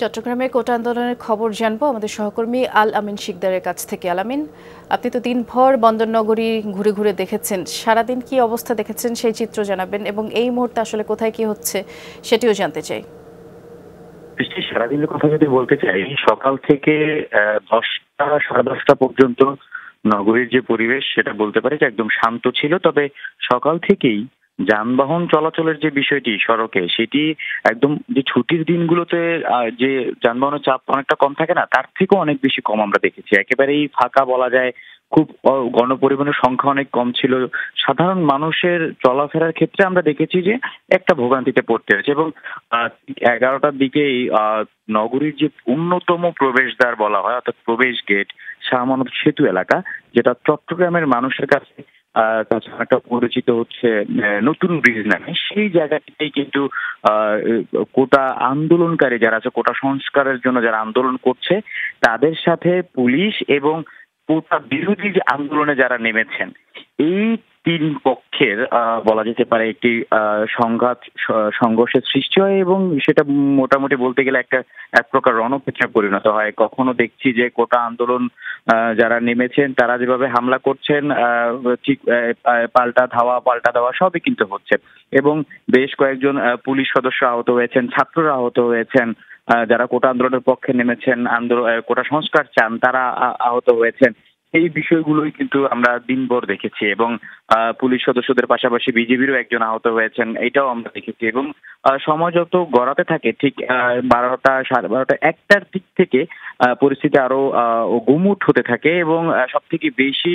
চট্টগ্রামে কোটা আন্দোলনের খবর জানবো আমাদের সহকর্মী আল আমিন শিকদারের কাছ থেকে। আল আমিন, আপনি তো দিনভর বন্দরনগরী ঘুরে ঘুরে দেখেছেন, সারাদিন কি অবস্থা দেখেছেন সেই চিত্র জানাবেন, এবং এই মুহূর্তে আসলে কোথায় কি হচ্ছে সেটিও জানতে চাই। সারাদিনের কথা যদি বলতে চাই, সকাল থেকে 10টা সাড়ে 10টা পর্যন্ত নগরীর যে পরিবেশ সেটা বলতে পারি যে একদম শান্ত ছিল। তবে সকাল থেকেই যানবাহন চলাচলের যে বিষয়টি সড়কে, সেটি একদম যে ছুটির দিনগুলোতে যে যানবাহনের চাপ অনেকটা কম থাকে না, তার থেকেও অনেক বেশি কম আমরা দেখেছি। একেবারেই ফাঁকা বলা যায়। খুব গণপরিবহনের সংখ্যা অনেক কম ছিল। সাধারণ মানুষের চলাফেরার ক্ষেত্রে আমরা দেখেছি যে একটা ভোগান্তিতে পড়তে হয়েছে। এবং 11টার দিকেই নগরীর যে অন্যতম প্রবেশদ্বার বলা হয়, অর্থাৎ প্রবেশ গেট, শাহ আমানত সেতু এলাকা, যেটা চট্টগ্রামের মানুষের কাছে কাছে একটা পরিচিত হচ্ছে নতুন ব্রিজ নামে, সেই জায়গাটিতেই কিন্তু কোটা আন্দোলনকারী যারা আছে, কোটা সংস্কারের জন্য যারা আন্দোলন করছে, তাদের সাথে পুলিশ এবং কোটা বিরোধী যে আন্দোলনে যারা নেমেছেন, এই তিন পক্ষের বলা যেতে পারে একটি সংঘর্ষের সৃষ্টি হয়। এবং সেটা মোটামুটি বলতে গেলে এক প্রকার রণক্ষেত্রে পরিণত হয়। কখনো দেখছি যে কোটা আন্দোলন যারা নেমেছেন তারা যেভাবে হামলা করছেন, ঠিক পাল্টা দেওয়া সবই কিন্তু হচ্ছে। এবং বেশ কয়েকজন পুলিশ সদস্য আহত হয়েছেন, ছাত্ররা আহত হয়েছেন, যারা কোটা আন্দোলনের পক্ষে নেমেছেন, কোটা সংস্কার চান, তারা আহত হয়েছেন। এই বিষয়গুলোই কিন্তু আমরা দিনভর দেখেছি। এবং পুলিশ সদস্যদের পাশাপাশি বিজিবিরও একজন আহত হয়েছেন, এটাও আমরা দেখেছি। এবং সময় যত গড়াতে থাকে, ঠিক 12টা সাড়ে 12টা 1টার দিক থেকে পরিস্থিতি আরো গুমুট হতে থাকে। এবং সব থেকে বেশি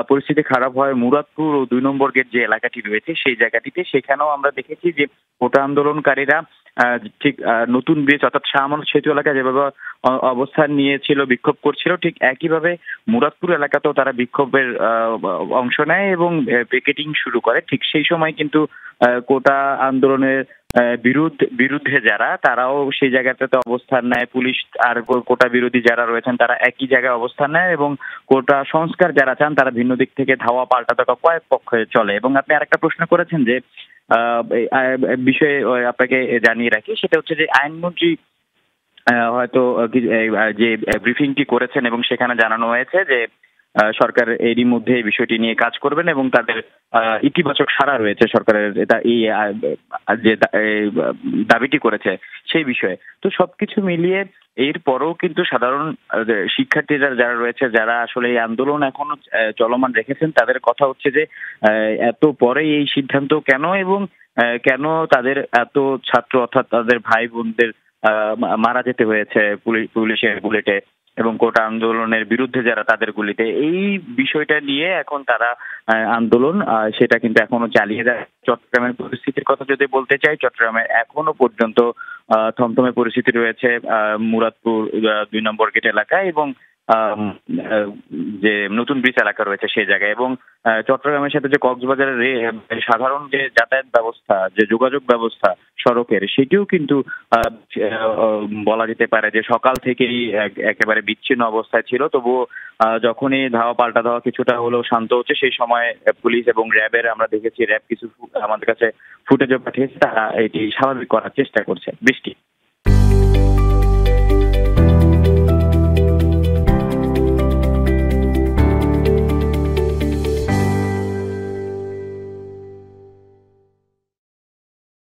পরিস্থিতি খারাপ হয় মুরাদপুর ও 2 নম্বর গেট যে এলাকাটি রয়েছে সেই জায়গাটিতে। সেখানেও আমরা দেখেছি যে কোটা আন্দোলনকারীরা ঠিক নতুন ব্রিজ অর্থাৎ শাহ আমানত সেতু এলাকায় যেভাবে অবস্থান নিয়েছিল, বিক্ষোভ করছিল, ঠিক একইভাবে মুরাদপুর এলাকাতেও তারা বিক্ষোভের অংশ নেয় এবং পিকেটিং শুরু করে। ঠিক সেই সময় কিন্তু কোটা আন্দোলনের বিরুদ্ধে যারা, তারাও সেই জায়গাটাতে অবস্থান নেয়। পুলিশ আর কোটা বিরোধী যারা রয়েছেন তারা একই জায়গায় অবস্থান নেয়। এবং কোটা সংস্কার যারা চান তারা ভিন্ন দিক থেকে ধাওয়া পাল্টা দেওয়া কয়েক পক্ষে চলে। এবং আপনি আরেকটা প্রশ্ন করেছেন যে বিষয়ে আপনাকে জানিয়ে রাখি, সেটা হচ্ছে যে আইনমন্ত্রী হয়তো যে ব্রিফিংটি করেছেন এবং সেখানে জানানো হয়েছে যে সরকার এরই মধ্যে এই বিষয়টি নিয়ে কাজ করবেন এবং তাদের ইতিবাচক সাড়া রয়েছে সরকারের এটা এই যে দাবিটি করেছে সেই বিষয়ে। তো সবকিছু মিলিয়ে এরপরও কিন্তু সাধারণ শিক্ষার্থীরা যারা রয়েছে, যারা আসলে এই আন্দোলন এখনো চলমান রেখেছেন, তাদের কথা হচ্ছে যে এত পরে এই সিদ্ধান্ত কেন, এবং কেন তাদের এত ছাত্র অর্থাৎ তাদের ভাই বোনদের মারা যেতে হয়েছে পুলিশের বুলেটে এবং কোটা আন্দোলনের বিরুদ্ধে যারা তাদের গুলিতে। এই বিষয়টা নিয়ে এখন তারা আন্দোলন সেটা কিন্তু এখনো চালিয়ে যায়। চট্টগ্রামের পরিস্থিতির কথা যদি বলতে চাই, চট্টগ্রামে এখনো পর্যন্ত থমথমে পরিস্থিতি রয়েছে মুরাদপুর 2 নম্বর গেট এলাকায় এবং যে নতুন ব্রিজ এলাকা রয়েছে সেই জায়গায়। এবং চট্টগ্রামের সাথে যে কক্সবাজারের সাধারণ যে যাতায়াত ব্যবস্থা, যে যোগাযোগ ব্যবস্থা সড়কের, সেটিও কিন্তু বলা যেতে পারে যে সকাল থেকেই একেবারে বিচ্ছিন্ন অবস্থায় ছিল। তবুও যখনই ধাওয়া পাল্টা ধাওয়া কিছুটা হলেও শান্ত হচ্ছে, সেই সময় পুলিশ এবং র্যাবের আমরা দেখেছি, র্যাব কিছু আমাদের কাছে ফুটেজও পাঠিয়েছে, তারা এটি স্বাভাবিক করার চেষ্টা করছে। বৃষ্টি।